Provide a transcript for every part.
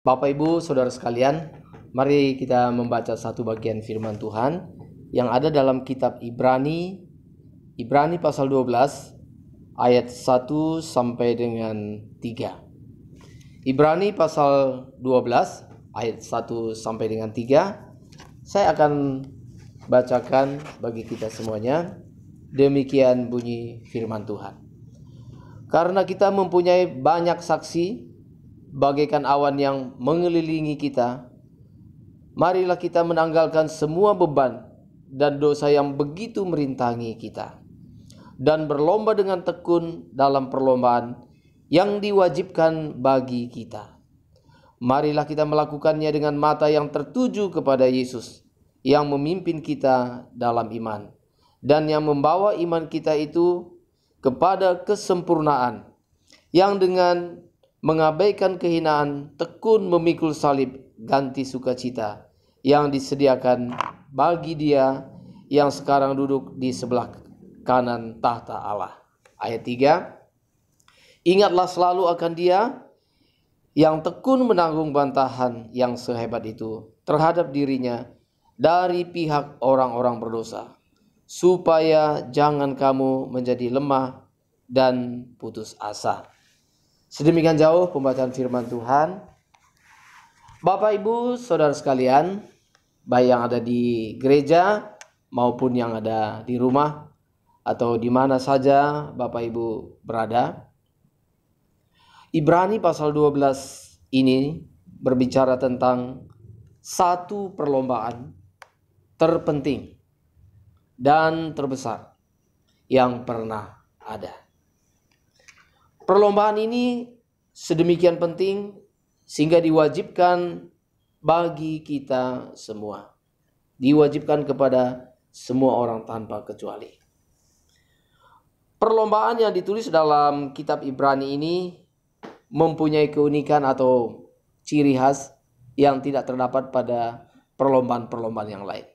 Bapak Ibu, Saudara sekalian, mari kita membaca satu bagian firman Tuhan yang ada dalam kitab Ibrani pasal 12 ayat 1 sampai dengan 3. Ibrani pasal 12 ayat 1 sampai dengan 3. Saya akan bacakan bagi kita semuanya. Demikian bunyi firman Tuhan. Karena kita mempunyai banyak saksi bagaikan awan yang mengelilingi kita, marilah kita menanggalkan semua beban dan dosa yang begitu merintangi kita, dan berlomba dengan tekun dalam perlombaan yang diwajibkan bagi kita. Marilah kita melakukannya dengan mata yang tertuju kepada Yesus, yang memimpin kita dalam iman, dan yang membawa iman kita itu kepada kesempurnaan, yang dengan mengabaikan kehinaan, tekun memikul salib, ganti sukacita yang disediakan bagi Dia yang sekarang duduk di sebelah kanan tahta Allah. Ayat 3. Ingatlah selalu akan Dia yang tekun menanggung bantahan yang sehebat itu terhadap dirinya dari pihak orang-orang berdosa, supaya jangan kamu menjadi lemah dan putus asa. Sedemikian jauh pembacaan firman Tuhan. Bapak Ibu Saudara sekalian, baik yang ada di gereja maupun yang ada di rumah atau di mana saja Bapak Ibu berada. Ibrani pasal 12 ini berbicara tentang satu perlombaan terpenting dan terbesar yang pernah ada. Perlombaan ini sedemikian penting sehingga diwajibkan bagi kita semua. Diwajibkan kepada semua orang tanpa kecuali. Perlombaan yang ditulis dalam kitab Ibrani ini mempunyai keunikan atau ciri khas yang tidak terdapat pada perlombaan-perlombaan yang lain.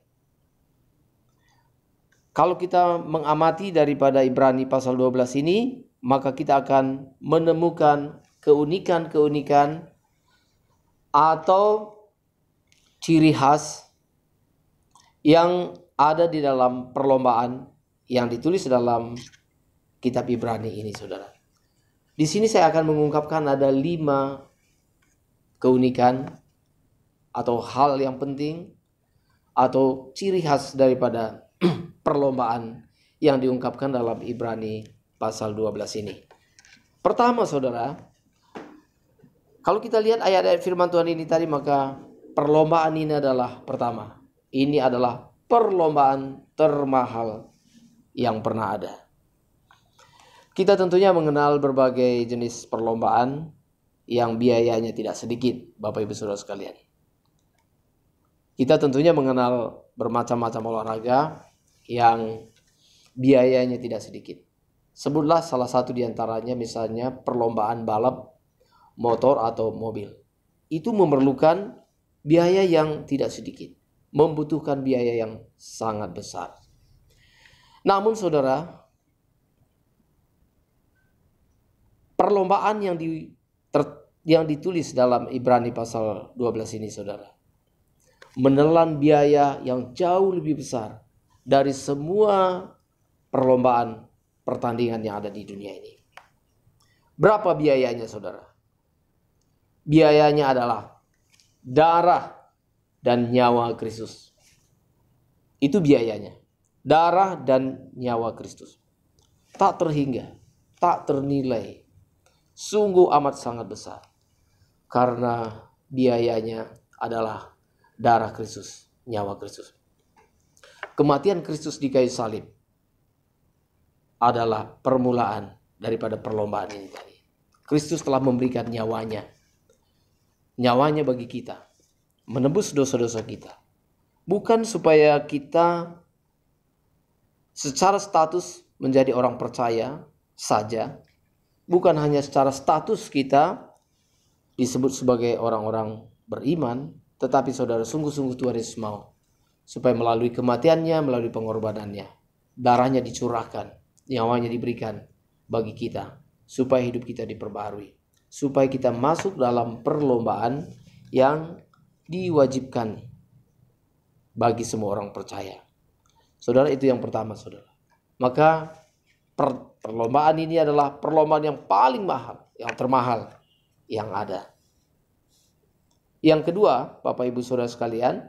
Kalau kita mengamati daripada Ibrani pasal 12 ini, maka kita akan menemukan keunikan-keunikan atau ciri khas yang ada di dalam perlombaan yang ditulis dalam kitab Ibrani ini, saudara. Di sini saya akan mengungkapkan ada 5 keunikan atau hal yang penting atau ciri khas daripada perlombaan yang diungkapkan dalam Ibrani pasal 12 ini. Pertama, saudara, kalau kita lihat ayat-ayat firman Tuhan ini tadi, maka perlombaan ini adalah pertama. Ini adalah perlombaan termahal yang pernah ada. Kita tentunya mengenal berbagai jenis perlombaan yang biayanya tidak sedikit, Bapak Ibu Saudara sekalian. Kita tentunya mengenal bermacam-macam olahraga yang biayanya tidak sedikit. Sebutlah salah satu di antaranya, misalnya perlombaan balap motor atau mobil. Itu memerlukan biaya yang tidak sedikit, membutuhkan biaya yang sangat besar. Namun saudara, perlombaan yang ditulis dalam Ibrani pasal 12 ini, saudara, menelan biaya yang jauh lebih besar dari semua perlombaan pertandingan yang ada di dunia ini. Berapa biayanya, saudara? Biayanya adalah darah dan nyawa Kristus. Itu biayanya. Darah dan nyawa Kristus. Tak terhingga, tak ternilai. Sungguh amat sangat besar. Karena biayanya adalah darah Kristus, nyawa Kristus. Kematian Kristus di kayu salib adalah permulaan daripada perlombaan ini tadi. Kristus telah memberikan nyawanya bagi kita, menebus dosa-dosa kita. Bukan supaya kita secara status menjadi orang percaya saja, bukan hanya secara status kita disebut sebagai orang-orang beriman, tetapi saudara, sungguh-sungguh Tuhan Yesus mau supaya melalui kematiannya, melalui pengorbanannya, darahnya dicurahkan, nyawanya diberikan bagi kita, supaya hidup kita diperbaharui, supaya kita masuk dalam perlombaan yang diwajibkan bagi semua orang percaya. Saudara, itu yang pertama, saudara. Maka perlombaan ini adalah perlombaan yang paling mahal, yang termahal yang ada. Yang kedua, Bapak Ibu Saudara sekalian,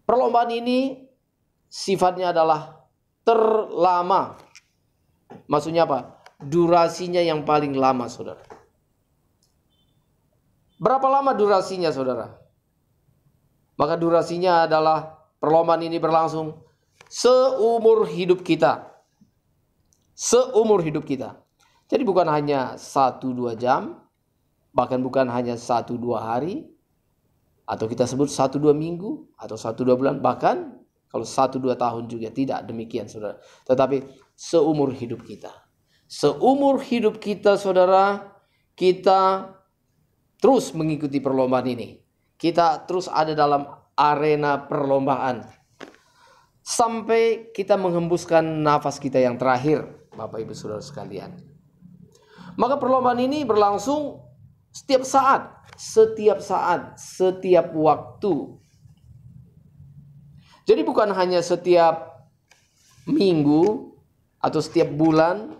perlombaan ini sifatnya adalah terlama. Maksudnya apa? Durasinya yang paling lama, saudara. Berapa lama durasinya, saudara? Maka durasinya adalah perlombaan ini berlangsung seumur hidup kita. Seumur hidup kita. Jadi bukan hanya 1-2 jam, bahkan bukan hanya 1-2 hari, atau kita sebut 1-2 minggu, atau 1-2 bulan, bahkan kalau 1-2 tahun juga tidak demikian, saudara. Tetapi seumur hidup kita. Seumur hidup kita, saudara, kita terus mengikuti perlombaan ini. Kita terus ada dalam arena perlombaan. Sampai kita menghembuskan nafas kita yang terakhir, Bapak Ibu Saudara sekalian. Maka perlombaan ini berlangsung setiap saat, setiap waktu. Jadi bukan hanya setiap minggu, atau setiap bulan,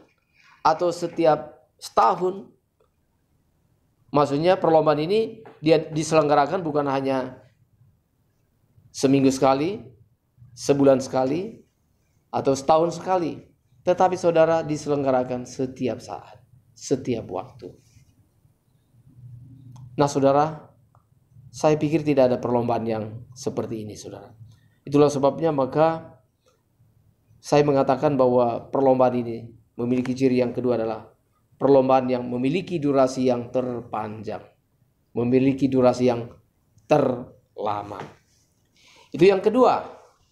atau setiap setahun. Maksudnya perlombaan ini dia diselenggarakan bukan hanya seminggu sekali, sebulan sekali, atau setahun sekali. Tetapi saudara, diselenggarakan setiap saat, setiap waktu. Nah saudara, saya pikir tidak ada perlombaan yang seperti ini, saudara. Itulah sebabnya maka saya mengatakan bahwa perlombaan ini memiliki ciri yang kedua adalah perlombaan yang memiliki durasi yang terpanjang. Memiliki durasi yang terlama. Itu yang kedua,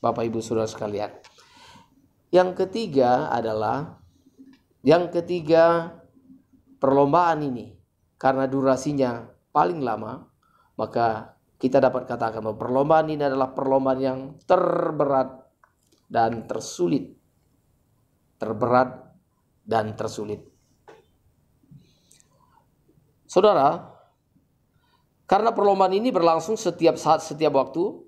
Bapak Ibu Saudara sekalian. Yang ketiga adalah, perlombaan ini karena durasinya paling lama, maka kita dapat katakan bahwa perlombaan ini adalah perlombaan yang terberat dan tersulit. Terberat dan tersulit. Saudara, karena perlombaan ini berlangsung setiap saat, setiap waktu,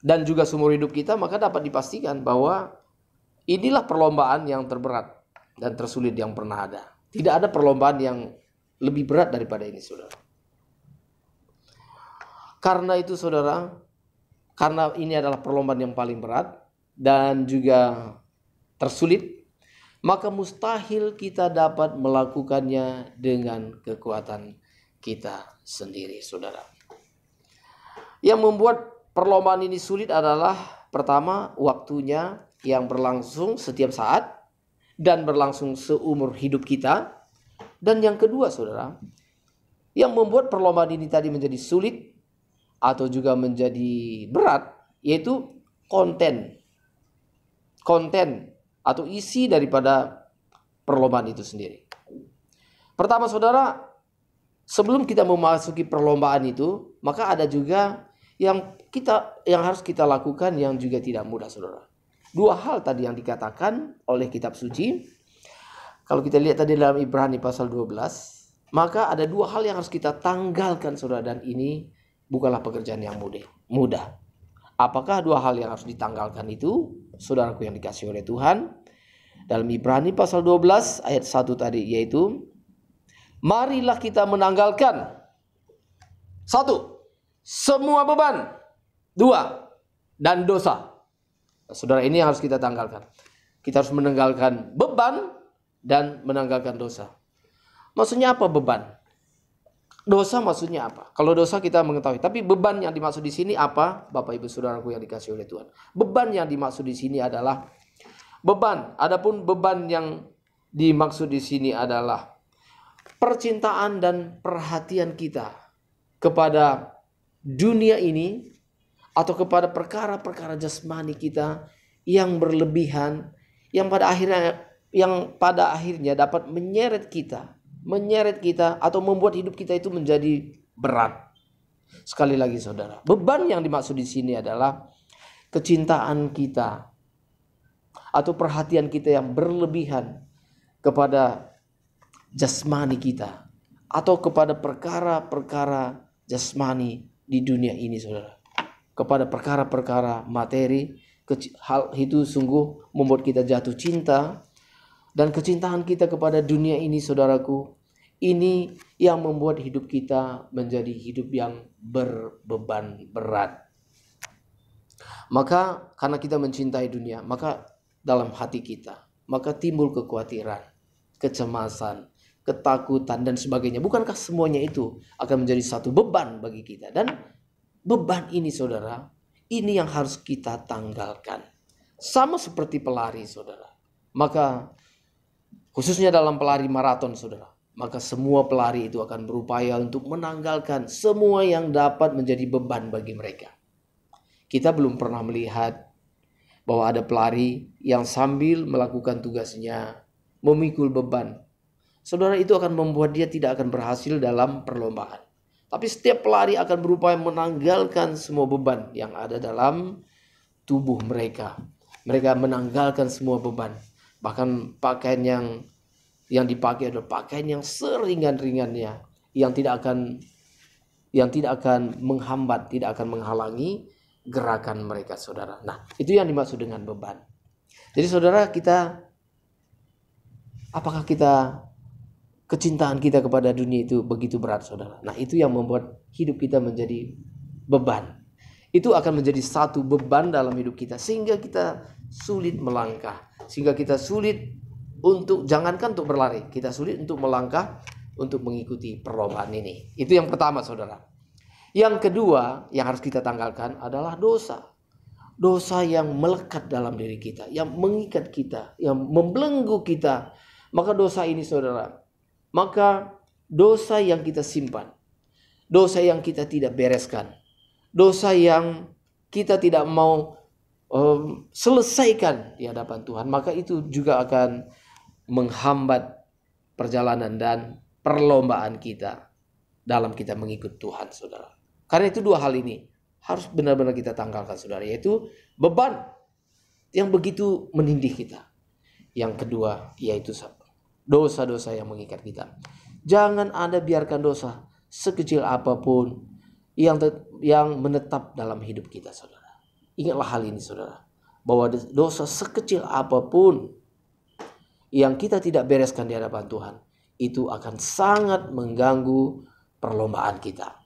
dan juga seumur hidup kita, maka dapat dipastikan bahwa inilah perlombaan yang terberat dan tersulit yang pernah ada. Tidak ada perlombaan yang lebih berat daripada ini, saudara. Karena itu, saudara, karena ini adalah perlombaan yang paling berat dan juga tersulit, maka mustahil kita dapat melakukannya dengan kekuatan kita sendiri, saudara. Yang membuat perlombaan ini sulit adalah pertama, waktunya yang berlangsung setiap saat dan berlangsung seumur hidup kita. Dan yang kedua, saudara, yang membuat perlombaan ini tadi menjadi sulit atau juga menjadi berat, yaitu konten atau isi daripada perlombaan itu sendiri. Pertama, saudara, sebelum kita memasuki perlombaan itu, maka ada juga yang harus kita lakukan yang juga tidak mudah, saudara. Dua hal tadi yang dikatakan oleh kitab suci. Kalau kita lihat tadi dalam Ibrani pasal 12, maka ada dua hal yang harus kita tanggalkan, saudara, dan ini bukanlah pekerjaan yang mudah. Apakah dua hal yang harus ditanggalkan itu, saudaraku yang dikasihi oleh Tuhan? Dalam Ibrani pasal 12 ayat 1 tadi, yaitu marilah kita menanggalkan 1, semua beban. 2, dan dosa. Saudara, ini yang harus kita tanggalkan. Kita harus menanggalkan beban dan menanggalkan dosa. Maksudnya apa beban? Dosa maksudnya apa? Kalau dosa kita mengetahui, tapi beban yang dimaksud di sini apa? Bapak Ibu Saudaraku yang dikasihi oleh Tuhan. Beban yang dimaksud di sini adalah beban. Adapun beban yang dimaksud di sini adalah percintaan dan perhatian kita kepada dunia ini atau kepada perkara-perkara jasmani kita yang berlebihan, yang pada akhirnya dapat menyeret kita atau membuat hidup kita itu menjadi berat. Sekali lagi, saudara, beban yang dimaksud di sini adalah kecintaan kita atau perhatian kita yang berlebihan kepada jasmani kita atau kepada perkara-perkara jasmani di dunia ini, saudara. Kepada perkara-perkara materi, hal itu sungguh membuat kita jatuh cinta. Dan kecintaan kita kepada dunia ini, saudaraku, ini yang membuat hidup kita menjadi hidup yang berbeban berat. Maka karena kita mencintai dunia, maka dalam hati kita, maka timbul kekhawatiran, kecemasan, ketakutan, dan sebagainya. Bukankah semuanya itu akan menjadi satu beban bagi kita? Dan beban ini, saudara, ini yang harus kita tanggalkan. Sama seperti pelari, saudara. Maka khususnya dalam pelari maraton, saudara, maka semua pelari itu akan berupaya untuk menanggalkan semua yang dapat menjadi beban bagi mereka. Kita belum pernah melihat bahwa ada pelari yang sambil melakukan tugasnya memikul beban. Saudara, itu akan membuat dia tidak akan berhasil dalam perlombaan. Tapi setiap pelari akan berupaya menanggalkan semua beban yang ada dalam tubuh mereka. Mereka menanggalkan semua beban. Bahkan pakaian yang dipakai adalah pakaian yang seringan-ringannya, yang tidak akan menghambat, tidak akan menghalangi gerakan mereka, saudara. Nah, itu yang dimaksud dengan beban. Jadi, saudara, apakah kecintaan kita kepada dunia itu begitu berat, saudara? Nah, itu yang membuat hidup kita menjadi beban. Itu akan menjadi satu beban dalam hidup kita, sehingga kita sulit melangkah, sehingga kita sulit jangankan untuk berlari, kita sulit untuk melangkah, untuk mengikuti perlombaan ini. Itu yang pertama, saudara. Yang kedua yang harus kita tanggalkan adalah dosa. Dosa yang melekat dalam diri kita, yang mengikat kita, yang membelenggu kita. Maka dosa ini, saudara, dosa yang kita simpan, dosa yang kita tidak bereskan, dosa yang kita tidak mau selesaikan di hadapan Tuhan, maka itu juga akan menghambat perjalanan dan perlombaan kita dalam kita mengikut Tuhan, saudara. Karena itu dua hal ini harus benar-benar kita tanggalkan, saudara, yaitu beban yang begitu menindih kita. Yang kedua yaitu dosa-dosa yang mengikat kita. Jangan Anda biarkan dosa sekecil apapun yang menetap dalam hidup kita, saudara. Ingatlah hal ini, saudara, bahwa dosa sekecil apapun yang kita tidak bereskan di hadapan Tuhan, itu akan sangat mengganggu perlombaan kita.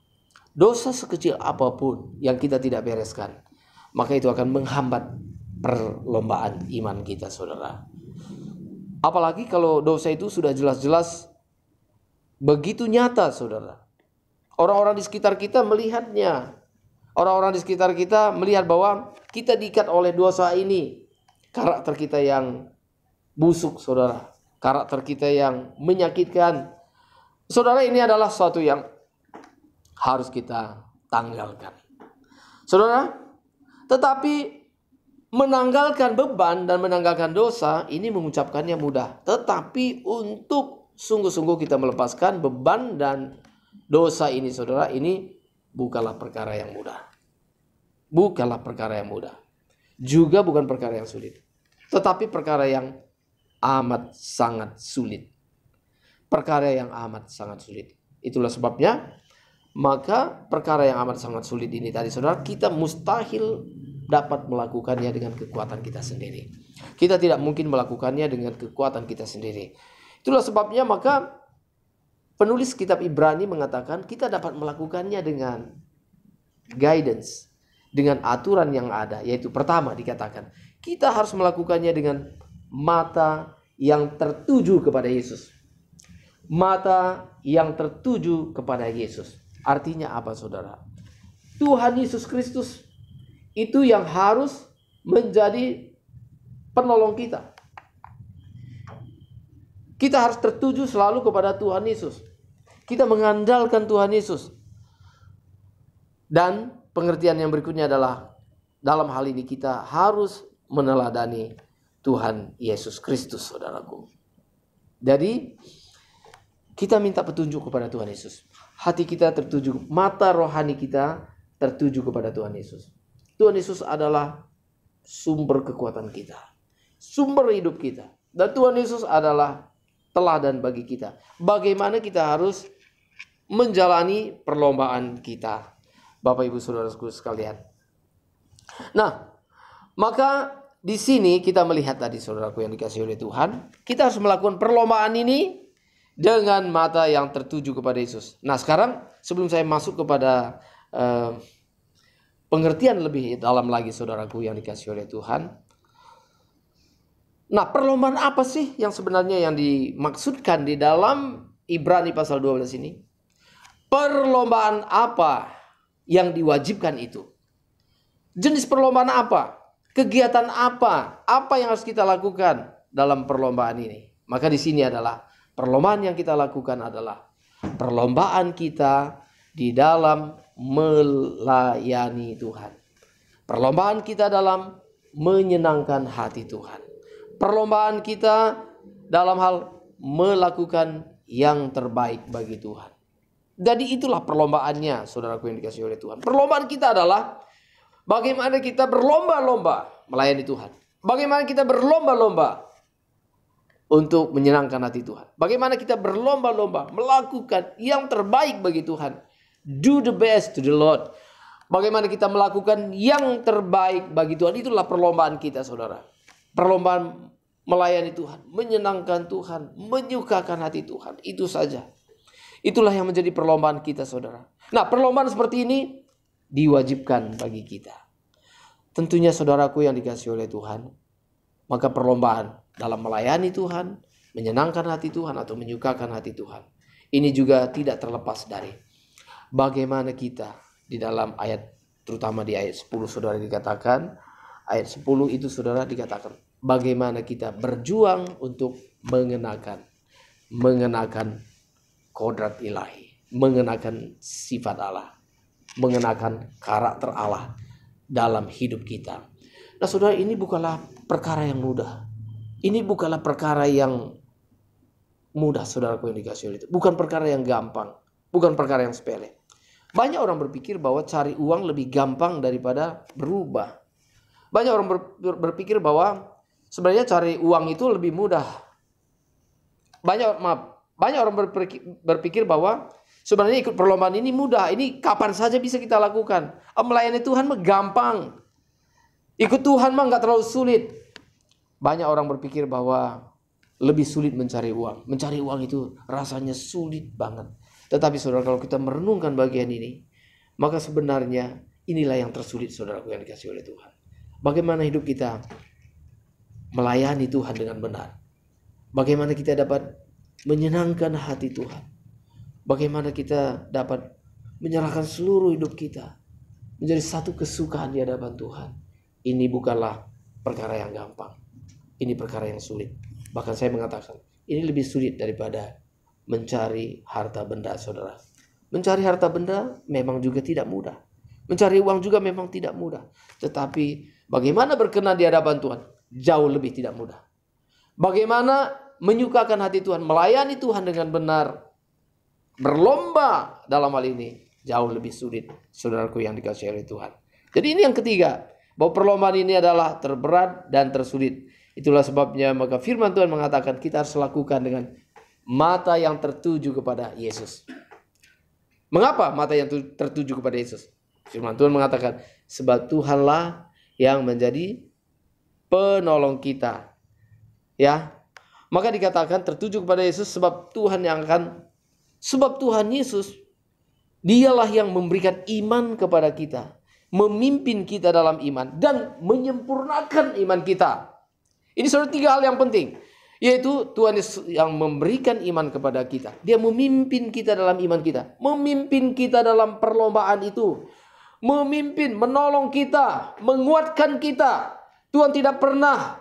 Dosa sekecil apapun yang kita tidak bereskan, maka itu akan menghambat perlombaan iman kita, saudara. Apalagi kalau dosa itu sudah jelas-jelas begitu nyata, saudara. Orang-orang di sekitar kita melihatnya. Orang-orang di sekitar kita melihat bahwa kita diikat oleh dosa ini. Karakter kita yang busuk, saudara. Karakter kita yang menyakitkan. Saudara, ini adalah sesuatu yang harus kita tanggalkan, saudara. Tetapi menanggalkan beban dan menanggalkan dosa ini mengucapkannya mudah. Tetapi untuk sungguh-sungguh kita melepaskan beban dan dosa ini, saudara, ini bukanlah perkara yang mudah. Bukanlah perkara yang mudah. Juga bukan perkara yang sulit. Tetapi perkara yang amat sangat sulit. Perkara yang amat sangat sulit. Itulah sebabnya, maka perkara yang amat sangat sulit ini tadi, saudara, kita mustahil dapat melakukannya dengan kekuatan kita sendiri. Kita tidak mungkin melakukannya dengan kekuatan kita sendiri. Itulah sebabnya maka penulis kitab Ibrani mengatakan kita dapat melakukannya dengan guidance, dengan aturan yang ada. Yaitu pertama dikatakan kita harus melakukannya dengan mata yang tertuju kepada Yesus. Mata yang tertuju kepada Yesus. Artinya apa, saudara? Tuhan Yesus Kristus itu yang harus menjadi penolong kita. Kita harus tertuju selalu kepada Tuhan Yesus. Kita mengandalkan Tuhan Yesus. Dan pengertian yang berikutnya adalah dalam hal ini kita harus meneladani Tuhan Yesus Kristus, saudaraku. Jadi kita minta petunjuk kepada Tuhan Yesus. Hati kita tertuju, mata rohani kita tertuju kepada Tuhan Yesus. Tuhan Yesus adalah sumber kekuatan kita, sumber hidup kita. Dan Tuhan Yesus adalah teladan bagi kita. Bagaimana kita harus menjalani perlombaan kita, Bapak Ibu Saudaraku sekalian. Nah, maka di sini kita melihat tadi, saudaraku yang dikasihi oleh Tuhan, kita harus melakukan perlombaan ini dengan mata yang tertuju kepada Yesus. Nah, sekarang sebelum saya masuk kepada pengertian lebih dalam lagi, saudaraku yang dikasihi oleh Tuhan. Nah, perlombaan apa sih yang sebenarnya yang dimaksudkan di dalam Ibrani pasal 12 ini? Perlombaan apa yang diwajibkan itu? Jenis perlombaan apa? Kegiatan apa? Apa yang harus kita lakukan dalam perlombaan ini? Maka di sini adalah perlombaan yang kita lakukan adalah perlombaan kita di dalam melayani Tuhan. Perlombaan kita dalam menyenangkan hati Tuhan. Perlombaan kita dalam hal melakukan yang terbaik bagi Tuhan. Jadi itulah perlombaannya, saudaraku yang dikasihi oleh Tuhan. Perlombaan kita adalah bagaimana kita berlomba-lomba melayani Tuhan. Bagaimana kita berlomba-lomba untuk menyenangkan hati Tuhan. Bagaimana kita berlomba-lomba melakukan yang terbaik bagi Tuhan. Do the best to the Lord. Bagaimana kita melakukan yang terbaik bagi Tuhan. Itulah perlombaan kita, saudara. Perlombaan melayani Tuhan, menyenangkan Tuhan, menyukakan hati Tuhan. Itu saja. Itulah yang menjadi perlombaan kita, saudara. Nah, perlombaan seperti ini diwajibkan bagi kita. Tentunya saudaraku yang dikasihi oleh Tuhan, maka perlombaan dalam melayani Tuhan, menyenangkan hati Tuhan atau menyukakan hati Tuhan, ini juga tidak terlepas dari bagaimana kita di dalam ayat, terutama di ayat 10 saudara dikatakan, ayat 10 itu saudara dikatakan bagaimana kita berjuang untuk mengenakan kodrat ilahi, mengenakan sifat Allah, mengenakan karakter Allah dalam hidup kita. Nah, saudara, ini bukanlah perkara yang mudah. Ini bukanlah perkara yang mudah, saudaraku yang dikasihi oleh Tuhan. Bukan perkara yang gampang, bukan perkara yang sepele. Banyak orang berpikir bahwa cari uang lebih gampang daripada berubah. Banyak orang berpikir bahwa sebenarnya cari uang itu lebih mudah. Banyak orang berpikir bahwa sebenarnya ikut perlombaan ini mudah. Ini kapan saja bisa kita lakukan. Melayani Tuhan mah gampang. Ikut Tuhan mah nggak terlalu sulit. Banyak orang berpikir bahwa lebih sulit mencari uang. Mencari uang itu rasanya sulit banget. Tetapi saudara, kalau kita merenungkan bagian ini, maka sebenarnya inilah yang tersulit, saudaraku yang dikasihi oleh Tuhan. Bagaimana hidup kita melayani Tuhan dengan benar. Bagaimana kita dapat menyenangkan hati Tuhan. Bagaimana kita dapat menyerahkan seluruh hidup kita menjadi satu kesukaan di hadapan Tuhan. Ini bukanlah perkara yang gampang. Ini perkara yang sulit. Bahkan saya mengatakan, ini lebih sulit daripada mencari harta benda, saudara. Mencari harta benda memang juga tidak mudah. Mencari uang juga memang tidak mudah. Tetapi bagaimana berkenan di hadapan Tuhan jauh lebih tidak mudah. Bagaimana menyukakan hati Tuhan, melayani Tuhan dengan benar, berlomba dalam hal ini jauh lebih sulit, saudaraku yang dikasihi oleh Tuhan. Jadi ini yang ketiga, bahwa perlombaan ini adalah terberat dan tersulit. Itulah sebabnya maka firman Tuhan mengatakan kita harus lakukan dengan mata yang tertuju kepada Yesus. Mengapa mata yang tertuju kepada Yesus? Firman Tuhan mengatakan, sebab Tuhanlah yang menjadi penolong kita. Ya. Maka dikatakan tertuju kepada Yesus sebab Tuhan Yesus, dialah yang memberikan iman kepada kita, memimpin kita dalam iman dan menyempurnakan iman kita. Ini saudara, tiga hal yang penting, yaitu Tuhan Yesus yang memberikan iman kepada kita. Dia memimpin kita dalam iman kita, memimpin kita dalam perlombaan itu, memimpin, menolong kita, menguatkan kita. Tuhan tidak pernah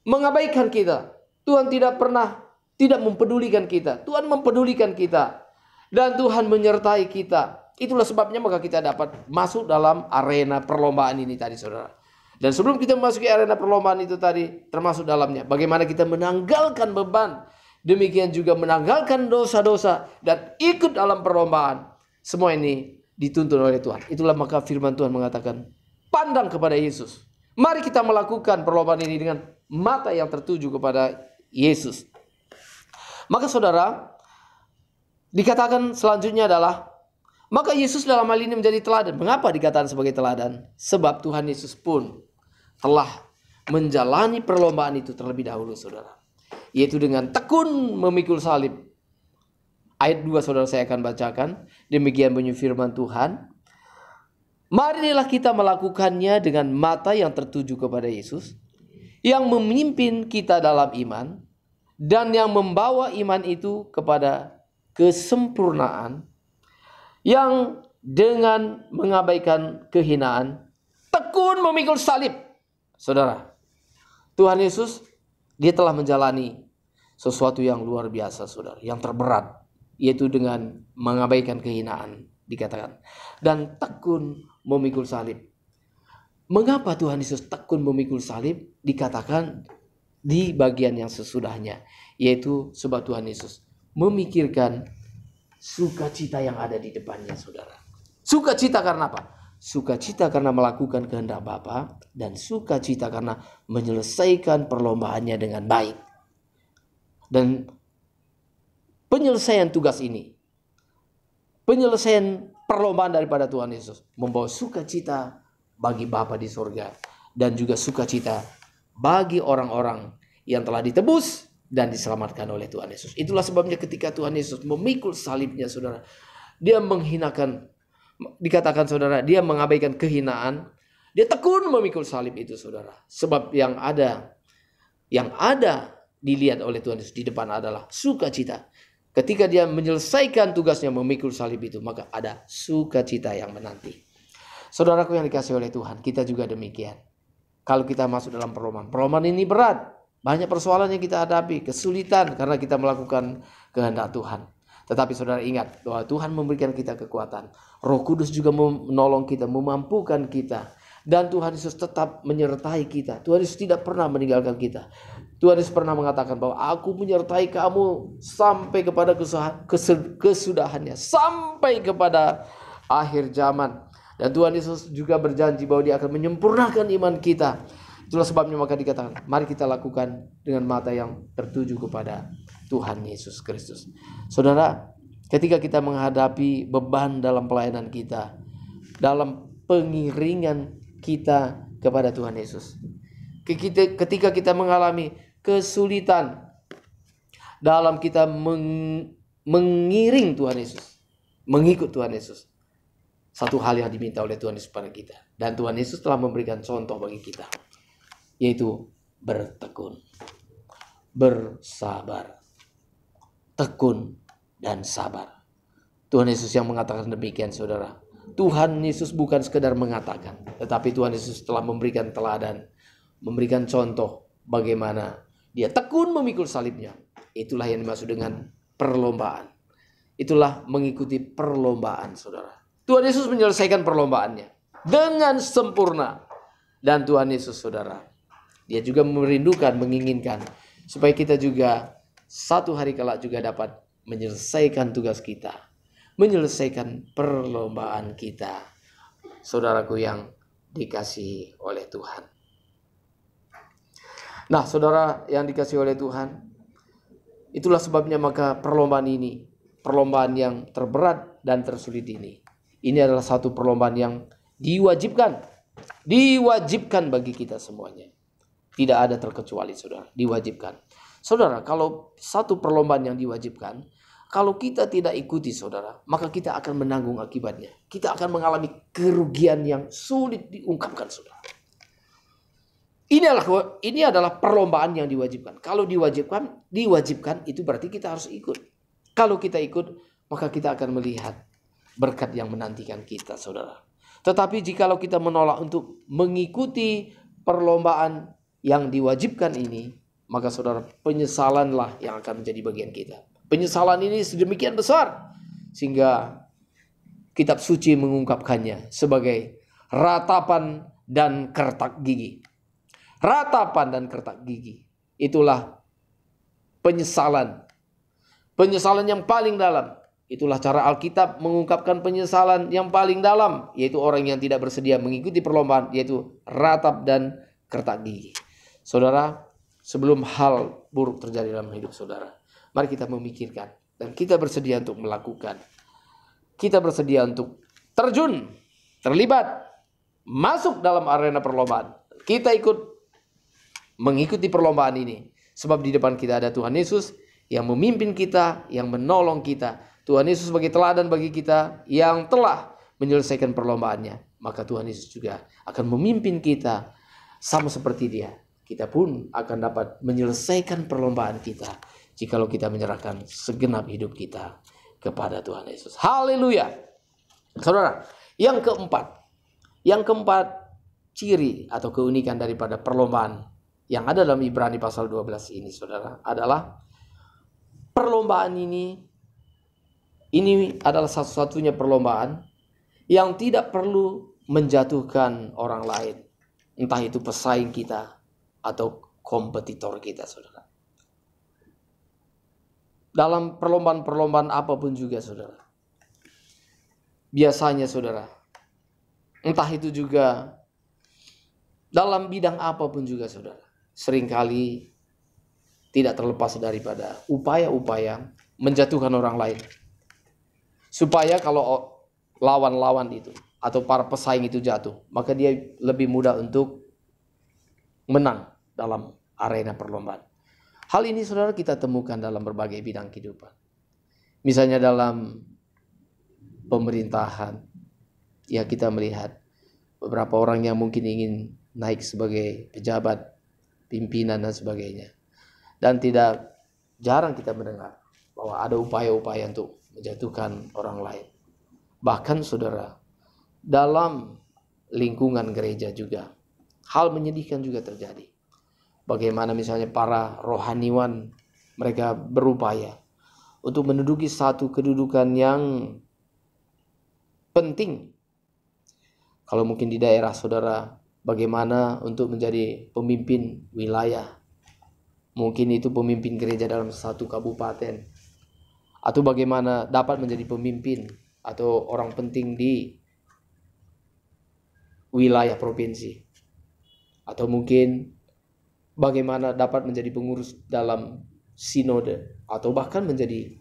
mengabaikan kita. Tuhan tidak pernah tidak mempedulikan kita. Tuhan mempedulikan kita. Dan Tuhan menyertai kita. Itulah sebabnya maka kita dapat masuk dalam arena perlombaan ini tadi, saudara. Dan sebelum kita memasuki arena perlombaan itu tadi, termasuk dalamnya, bagaimana kita menanggalkan beban. Demikian juga menanggalkan dosa-dosa dan ikut dalam perlombaan. Semua ini dituntun oleh Tuhan. Itulah maka firman Tuhan mengatakan, pandang kepada Yesus. Mari kita melakukan perlombaan ini dengan mata yang tertuju kepada Yesus. Maka saudara, Dikatakan selanjutnya adalah, maka Yesus dalam hal ini menjadi teladan. Mengapa dikatakan sebagai teladan? Sebab Tuhan Yesus pun telah menjalani perlombaan itu terlebih dahulu, saudara. Yaitu dengan tekun memikul salib. Ayat 2 saudara saya akan bacakan. Demikian bunyi firman Tuhan. Marilah kita melakukannya dengan mata yang tertuju kepada Yesus, yang memimpin kita dalam iman, dan yang membawa iman itu kepada kesempurnaan, yang dengan mengabaikan kehinaan tekun memikul salib. Saudara, Tuhan Yesus, dia telah menjalani sesuatu yang luar biasa, saudara, yang terberat, yaitu dengan mengabaikan kehinaan, dikatakan, dan tekun memikul salib. Mengapa Tuhan Yesus tekun memikul salib? Dikatakan di bagian yang sesudahnya, yaitu sebab Tuhan Yesus memikirkan sukacita yang ada di depannya, saudara. Sukacita karena apa? Sukacita karena melakukan kehendak Bapa, dan sukacita karena menyelesaikan perlombaannya dengan baik. Dan penyelesaian tugas ini, penyelesaian perlombaan daripada Tuhan Yesus, membawa sukacita bagi Bapa di surga, dan juga sukacita bagi orang-orang yang telah ditebus dan diselamatkan oleh Tuhan Yesus. Itulah sebabnya ketika Tuhan Yesus memikul salibnya, saudara, dia menghinakan, dikatakan saudara, dia mengabaikan kehinaan, dia tekun memikul salib itu, saudara. Sebab yang ada dilihat oleh Tuhan Yesus di depan adalah sukacita. Ketika dia menyelesaikan tugasnya memikul salib itu, maka ada sukacita yang menanti. Saudaraku yang dikasihi oleh Tuhan, kita juga demikian. Kalau kita masuk dalam perlombaan ini berat. Banyak persoalan yang kita hadapi, kesulitan karena kita melakukan kehendak Tuhan. Tetapi saudara ingat bahwa Tuhan memberikan kita kekuatan. Roh Kudus juga menolong kita, memampukan kita. Dan Tuhan Yesus tetap menyertai kita. Tuhan Yesus tidak pernah meninggalkan kita. Tuhan Yesus pernah mengatakan bahwa aku menyertai kamu sampai kepada kesudahannya. Sampai kepada akhir zaman. Dan Tuhan Yesus juga berjanji bahwa dia akan menyempurnakan iman kita. Itulah sebabnya maka dikatakan, mari kita lakukan dengan mata yang tertuju kepada Tuhan Yesus Kristus. Saudara, ketika kita menghadapi beban dalam pelayanan kita, dalam pengiringan kita kepada Tuhan Yesus, ketika kita mengalami kesulitan dalam kita mengiring Tuhan Yesus, mengikut Tuhan Yesus, satu hal yang diminta oleh Tuhan Yesus pada kita, dan Tuhan Yesus telah memberikan contoh bagi kita, yaitu bertekun, bersabar, tekun dan sabar. Tuhan Yesus yang mengatakan demikian, saudara. Tuhan Yesus bukan sekedar mengatakan, tetapi Tuhan Yesus telah memberikan teladan, memberikan contoh bagaimana dia tekun memikul salibnya. Itulah yang dimaksud dengan perlombaan. Itulah mengikuti perlombaan, saudara. Tuhan Yesus menyelesaikan perlombaannya dengan sempurna. Dan Tuhan Yesus, saudara, dia juga merindukan, menginginkan supaya kita juga satu hari kelak juga dapat menyelesaikan tugas kita, menyelesaikan perlombaan kita, saudaraku yang dikasihi oleh Tuhan. Nah, saudara yang dikasihi oleh Tuhan, itulah sebabnya maka perlombaan ini, perlombaan yang terberat dan tersulit ini adalah satu perlombaan yang diwajibkan bagi kita semuanya. Tidak ada terkecuali, saudara, diwajibkan. Saudara, kalau satu perlombaan yang diwajibkan, kalau kita tidak ikuti, saudara, maka kita akan menanggung akibatnya. Kita akan mengalami kerugian yang sulit diungkapkan, saudara. Ini adalah perlombaan yang diwajibkan. Kalau diwajibkan itu berarti kita harus ikut. Kalau kita ikut, maka kita akan melihat berkat yang menantikan kita, saudara. Tetapi jikalau kita menolak untuk mengikuti perlombaan yang diwajibkan ini, maka saudara, penyesalanlah yang akan menjadi bagian kita. Penyesalan ini sedemikian besar sehingga kitab suci mengungkapkannya sebagai ratapan dan kertak gigi. Ratapan dan kertak gigi. Itulah penyesalan. Penyesalan yang paling dalam. Itulah cara Alkitab mengungkapkan penyesalan yang paling dalam, yaitu orang yang tidak bersedia mengikuti perlombaan, yaitu ratap dan kertak gigi. Saudara, sebelum hal buruk terjadi dalam hidup saudara, mari kita memikirkan Dan kita bersedia untuk melakukan. Kita bersedia untuk terjun, terlibat, masuk dalam arena perlombaan. Kita ikut mengikuti perlombaan ini. Sebab di depan kita ada Tuhan Yesus yang memimpin kita, yang menolong kita. Tuhan Yesus sebagai teladan bagi kita yang telah menyelesaikan perlombaannya. Maka Tuhan Yesus juga akan memimpin kita sama seperti Dia. Kita pun akan dapat menyelesaikan perlombaan kita jikalau kita menyerahkan segenap hidup kita kepada Tuhan Yesus. Haleluya. Saudara, yang keempat ciri atau keunikan daripada perlombaan yang ada dalam Ibrani pasal 12 ini, saudara, adalah perlombaan ini adalah satu-satunya perlombaan yang tidak perlu menjatuhkan orang lain. Entah itu pesaing kita atau kompetitor kita, saudara. Dalam perlombaan-perlombaan apapun juga, saudara. Biasanya, saudara, entah itu juga dalam bidang apapun juga, saudara, seringkali tidak terlepas daripada upaya-upaya menjatuhkan orang lain. Supaya kalau lawan-lawan itu atau para pesaing itu jatuh, maka dia lebih mudah untuk menang dalam arena perlombaan. Hal ini, saudara, kita temukan dalam berbagai bidang kehidupan. Misalnya dalam pemerintahan, ya kita melihat beberapa orang yang mungkin ingin naik sebagai pejabat, pimpinan dan sebagainya. Dan tidak jarang kita mendengar bahwa ada upaya-upaya untuk menjatuhkan orang lain. Bahkan, saudara, dalam lingkungan gereja juga hal menyedihkan juga terjadi. Bagaimana misalnya para rohaniwan mereka berupaya untuk menduduki satu kedudukan yang penting. Kalau mungkin di daerah saudara, bagaimana untuk menjadi pemimpin wilayah. Mungkin itu pemimpin gereja dalam satu kabupaten. Atau bagaimana dapat menjadi pemimpin atau orang penting di wilayah provinsi. Atau mungkin bagaimana dapat menjadi pengurus dalam sinode. Atau bahkan menjadi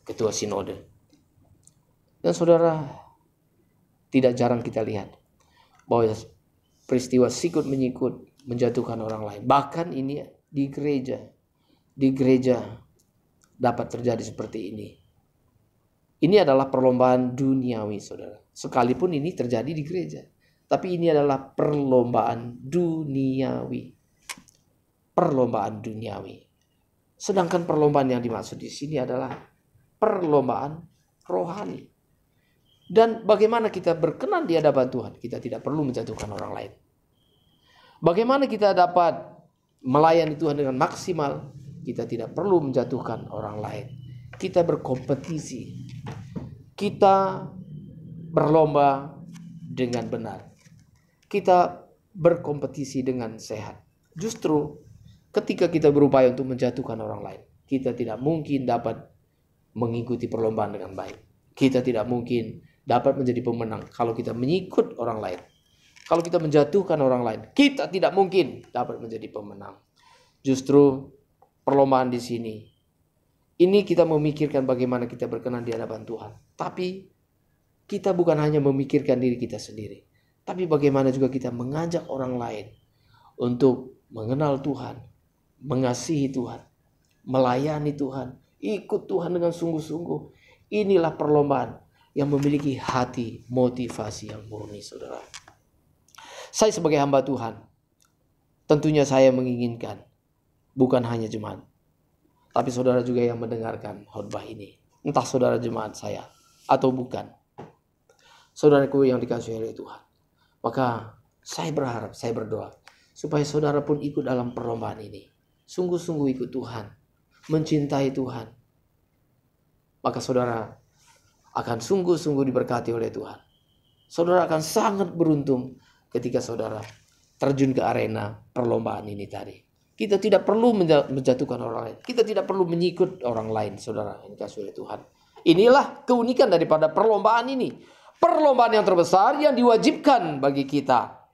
ketua sinode. Dan saudara, tidak jarang kita lihat bahwa peristiwa sikut menyikut menjatuhkan orang lain. Bahkan ini di gereja dapat terjadi seperti ini. Ini adalah perlombaan duniawi, saudara. Sekalipun ini terjadi di gereja, tapi ini adalah perlombaan duniawi. Perlombaan duniawi. Sedangkan perlombaan yang dimaksud di sini adalah perlombaan rohani. Dan bagaimana kita berkenan di hadapan Tuhan, kita tidak perlu menjatuhkan orang lain. Bagaimana kita dapat melayani Tuhan dengan maksimal, kita tidak perlu menjatuhkan orang lain. Kita berkompetisi. Kita berlomba dengan benar. Kita berkompetisi dengan sehat. Justru ketika kita berupaya untuk menjatuhkan orang lain, kita tidak mungkin dapat mengikuti perlombaan dengan baik. Kita tidak mungkin dapat menjadi pemenang kalau kita mengikut orang lain. Kalau kita menjatuhkan orang lain, kita tidak mungkin dapat menjadi pemenang. Justru perlombaan di sini, ini kita memikirkan bagaimana kita berkenan di hadapan Tuhan. Tapi kita bukan hanya memikirkan diri kita sendiri, tapi bagaimana juga kita mengajak orang lain untuk mengenal Tuhan, mengasihi Tuhan, melayani Tuhan, ikut Tuhan dengan sungguh-sungguh. Inilah perlombaan yang memiliki hati motivasi yang murni, saudara. Saya sebagai hamba Tuhan, tentunya saya menginginkan bukan hanya jemaat, tapi saudara juga yang mendengarkan khotbah ini. Entah saudara jemaat saya atau bukan, saudaraku yang dikasihi oleh Tuhan. Maka saya berharap, saya berdoa supaya saudara pun ikut dalam perlombaan ini. Sungguh-sungguh ikut Tuhan, mencintai Tuhan. Maka saudara akan sungguh-sungguh diberkati oleh Tuhan. Saudara akan sangat beruntung ketika saudara terjun ke arena perlombaan ini tadi. Kita tidak perlu menjatuhkan orang lain. Kita tidak perlu mengikut orang lain, saudara yang dikasihi oleh Tuhan. Inilah keunikan daripada perlombaan ini. Perlombaan yang terbesar yang diwajibkan bagi kita.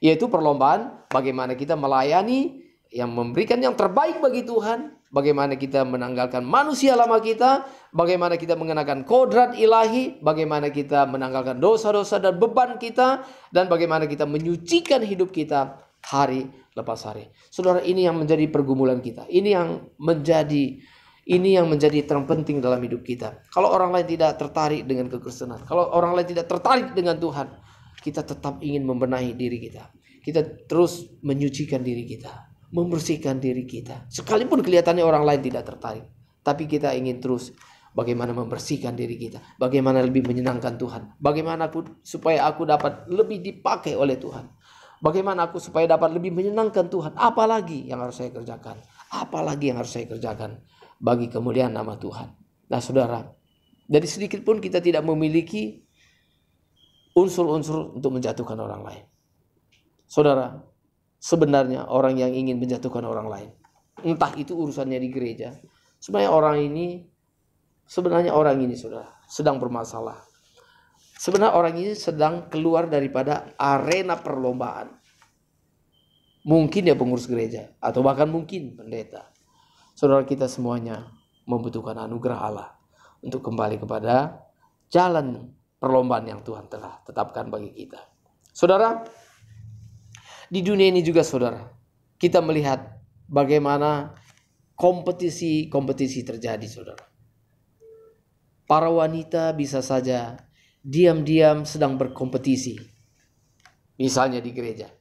Yaitu perlombaan bagaimana kita melayani, yang memberikan yang terbaik bagi Tuhan. bagaimana kita menanggalkan manusia lama kita, bagaimana kita mengenakan kodrat ilahi, bagaimana kita menanggalkan dosa-dosa dan beban kita, dan bagaimana kita menyucikan hidup kita hari lepas hari. Saudara, ini yang menjadi pergumulan kita. Ini yang menjadi terpenting dalam hidup kita. Kalau orang lain tidak tertarik dengan kekristenan, kalau orang lain tidak tertarik dengan Tuhan, kita tetap ingin membenahi diri kita. Kita terus menyucikan diri kita, membersihkan diri kita. Sekalipun kelihatannya orang lain tidak tertarik, tapi kita ingin terus bagaimana membersihkan diri kita, bagaimana lebih menyenangkan Tuhan, bagaimana supaya aku dapat lebih dipakai oleh Tuhan, bagaimana aku supaya dapat lebih menyenangkan Tuhan. Apalagi yang harus saya kerjakan, apalagi yang harus saya kerjakan bagi kemuliaan nama Tuhan. Nah saudara, dari sedikit pun kita tidak memiliki unsur-unsur untuk menjatuhkan orang lain. Saudara, sebenarnya orang yang ingin menjatuhkan orang lain, entah itu urusannya di gereja, sebenarnya orang ini saudara sedang bermasalah. Sebenarnya orang ini sedang keluar daripada arena perlombaan. Mungkin dia pengurus gereja, atau bahkan mungkin pendeta. Saudara, kita semuanya membutuhkan anugerah Allah untuk kembali kepada jalan perlombaan yang Tuhan telah tetapkan bagi kita. Saudara, di dunia ini juga saudara, kita melihat bagaimana kompetisi terjadi saudara. Para wanita bisa saja diam-diam sedang berkompetisi. Misalnya di gereja,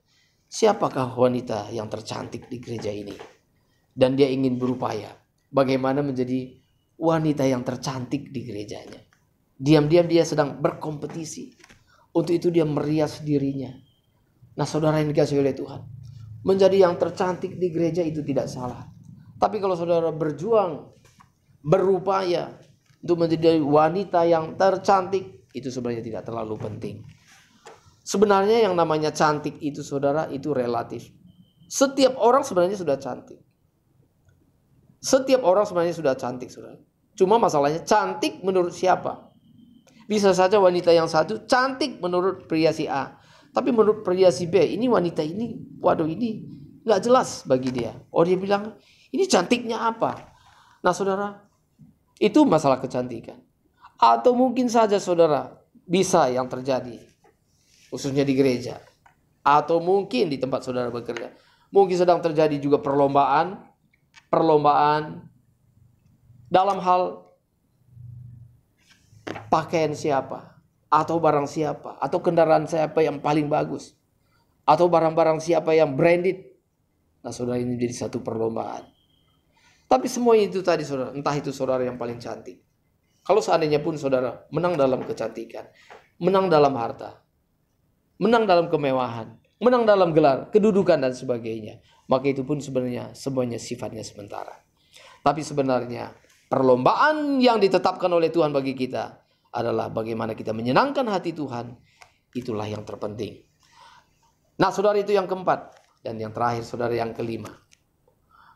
siapakah wanita yang tercantik di gereja ini? Dan dia ingin berupaya bagaimana menjadi wanita yang tercantik di gerejanya. Diam-diam dia sedang berkompetisi. Untuk itu dia merias dirinya. Nah saudara yang dikasihi oleh Tuhan, menjadi yang tercantik di gereja itu tidak salah. Tapi kalau saudara berjuang, berupaya untuk menjadi wanita yang tercantik, itu sebenarnya tidak terlalu penting. Sebenarnya yang namanya cantik itu saudara, itu relatif. Setiap orang sebenarnya sudah cantik. Setiap orang sebenarnya sudah cantik saudara. Cuma masalahnya cantik menurut siapa? Bisa saja wanita yang satu cantik menurut pria si A, tapi menurut pria si B, ini wanita ini, waduh ini gak jelas bagi dia. Oh dia bilang, ini cantiknya apa? Nah saudara, itu masalah kecantikan. Atau mungkin saja saudara, bisa yang terjadi, khususnya di gereja. Atau mungkin di tempat saudara bekerja. Mungkin sedang terjadi juga perlombaan dalam hal pakaian siapa, atau barang siapa, atau kendaraan siapa yang paling bagus, atau barang-barang siapa yang branded. Nah saudara, ini jadi satu perlombaan. Tapi semua itu tadi saudara, entah itu saudara yang paling cantik. Kalau seandainya pun saudara menang dalam kecantikan, menang dalam harta, menang dalam kemewahan, menang dalam gelar, kedudukan dan sebagainya, maka itu pun sebenarnya semuanya sifatnya sementara. Tapi sebenarnya perlombaan yang ditetapkan oleh Tuhan bagi kita adalah bagaimana kita menyenangkan hati Tuhan. Itulah yang terpenting. Nah saudara, itu yang keempat. Dan yang terakhir saudara, yang kelima.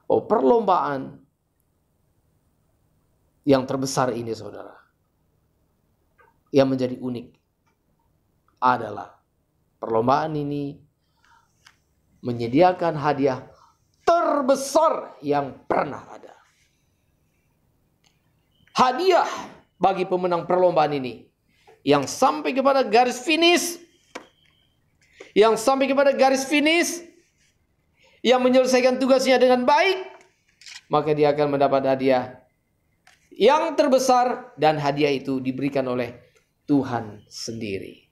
Perlombaan yang terbesar ini saudara, yang menjadi unik adalah perlombaan ini menyediakan hadiah terbesar yang pernah ada. Hadiah bagi pemenang perlombaan ini yang sampai kepada garis finish, yang menyelesaikan tugasnya dengan baik, maka dia akan mendapat hadiah yang terbesar, dan hadiah itu diberikan oleh Tuhan sendiri.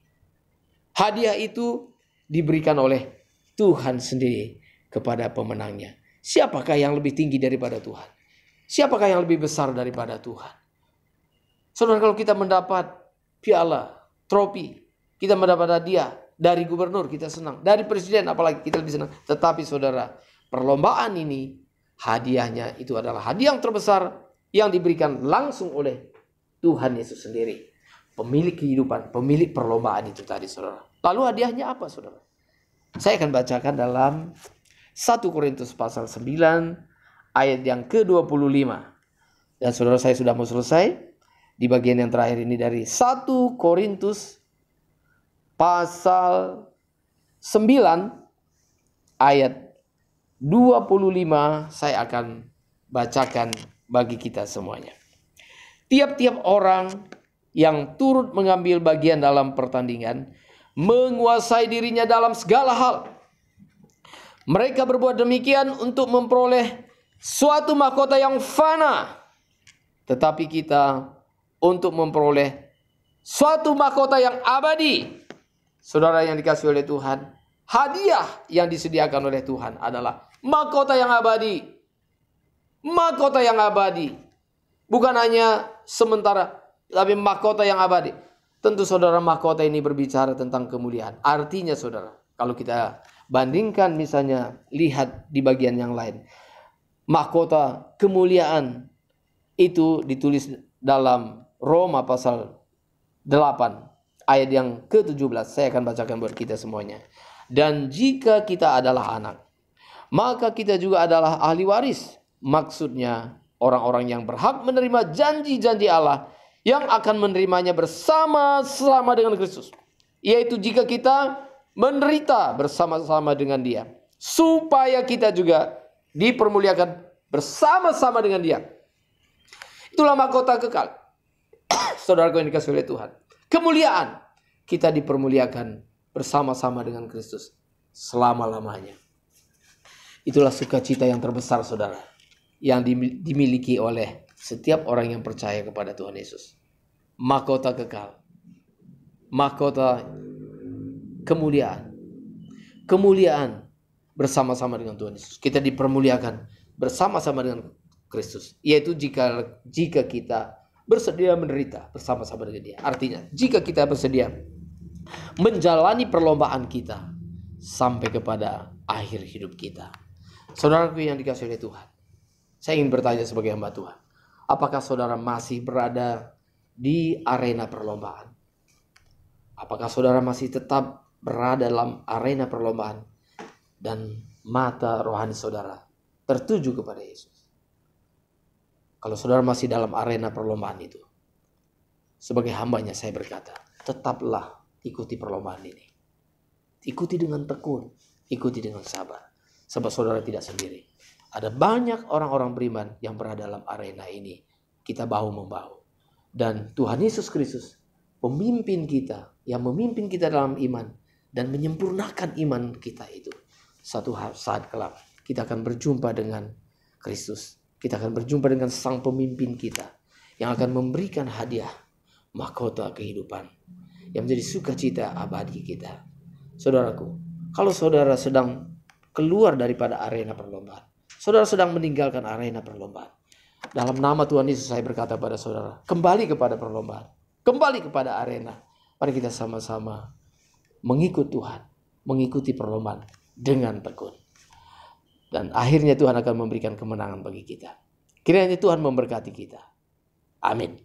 Hadiah itu diberikan oleh Tuhan sendiri kepada pemenangnya. Siapakah yang lebih tinggi daripada Tuhan? Siapakah yang lebih besar daripada Tuhan? Saudara, kalau kita mendapat piala, trofi, kita mendapat hadiah dari gubernur, kita senang. Dari presiden apalagi kita lebih senang. Tetapi saudara, perlombaan ini hadiahnya itu adalah hadiah yang terbesar yang diberikan langsung oleh Tuhan Yesus sendiri. Pemilik kehidupan, pemilik perlombaan itu tadi saudara. Lalu hadiahnya apa saudara? Saya akan bacakan dalam 1 Korintus pasal 9 ayat yang ke-25. Dan saudara, saya sudah mau selesai di bagian yang terakhir ini dari 1 Korintus pasal 9 ayat 25. Saya akan bacakan bagi kita semuanya. Tiap-tiap orang yang turut mengambil bagian dalam pertandingan menguasai dirinya dalam segala hal. Mereka berbuat demikian untuk memperoleh suatu mahkota yang fana. Tetapi kita untuk memperoleh suatu mahkota yang abadi. Saudara yang dikasihi oleh Tuhan, hadiah yang disediakan oleh Tuhan adalah mahkota yang abadi. Mahkota yang abadi. Bukan hanya sementara, tapi mahkota yang abadi. Tentu saudara, mahkota ini berbicara tentang kemuliaan. Artinya saudara, kalau kita bandingkan misalnya, lihat di bagian yang lain. Mahkota kemuliaan itu ditulis dalam Roma pasal 8 ayat yang ke-17. Saya akan bacakan buat kita semuanya. Dan jika kita adalah anak, maka kita juga adalah ahli waris. Maksudnya orang-orang yang berhak menerima janji-janji Allah yang akan menerimanya bersama-sama dengan Kristus. Yaitu jika kita menderita bersama-sama dengan Dia, supaya kita juga dipermuliakan bersama-sama dengan Dia. Itulah mahkota kekal. Saudaraku yang dikasihi oleh Tuhan, kemuliaan, kita dipermuliakan bersama-sama dengan Kristus selama-lamanya. Itulah sukacita yang terbesar saudara, yang dimiliki oleh setiap orang yang percaya kepada Tuhan Yesus. Mahkota kekal, mahkota kemuliaan, kemuliaan bersama-sama dengan Tuhan Yesus. Kita dipermuliakan bersama-sama dengan Kristus, yaitu jika kita bersedia menderita bersama-sama dengan Dia. Artinya, jika kita bersedia menjalani perlombaan kita sampai kepada akhir hidup kita. Saudaraku yang dikasihi oleh Tuhan, saya ingin bertanya sebagai hamba Tuhan, apakah saudara masih berada di arena perlombaan? Apakah saudara masih tetap berada dalam arena perlombaan dan mata rohani saudara tertuju kepada Yesus? Kalau saudara masih dalam arena perlombaan itu, sebagai hambanya saya berkata, tetaplah ikuti perlombaan ini. Ikuti dengan tekun, ikuti dengan sabar. Sebab saudara tidak sendiri. Ada banyak orang-orang beriman yang berada dalam arena ini. Kita bahu-membahu. Dan Tuhan Yesus Kristus, pemimpin kita, yang memimpin kita dalam iman dan menyempurnakan iman kita itu. Satu saat kelak kita akan berjumpa dengan Kristus. Kita akan berjumpa dengan sang pemimpin kita yang akan memberikan hadiah mahkota kehidupan yang menjadi sukacita abadi kita. Saudaraku, kalau saudara sedang keluar daripada arena perlombaan, saudara sedang meninggalkan arena perlombaan, dalam nama Tuhan Yesus saya berkata pada saudara, kembali kepada perlombaan, kembali kepada arena. Mari kita sama-sama mengikut Tuhan, mengikuti perlombaan dengan tekun. Dan akhirnya Tuhan akan memberikan kemenangan bagi kita. Kiranya Tuhan memberkati kita. Amin.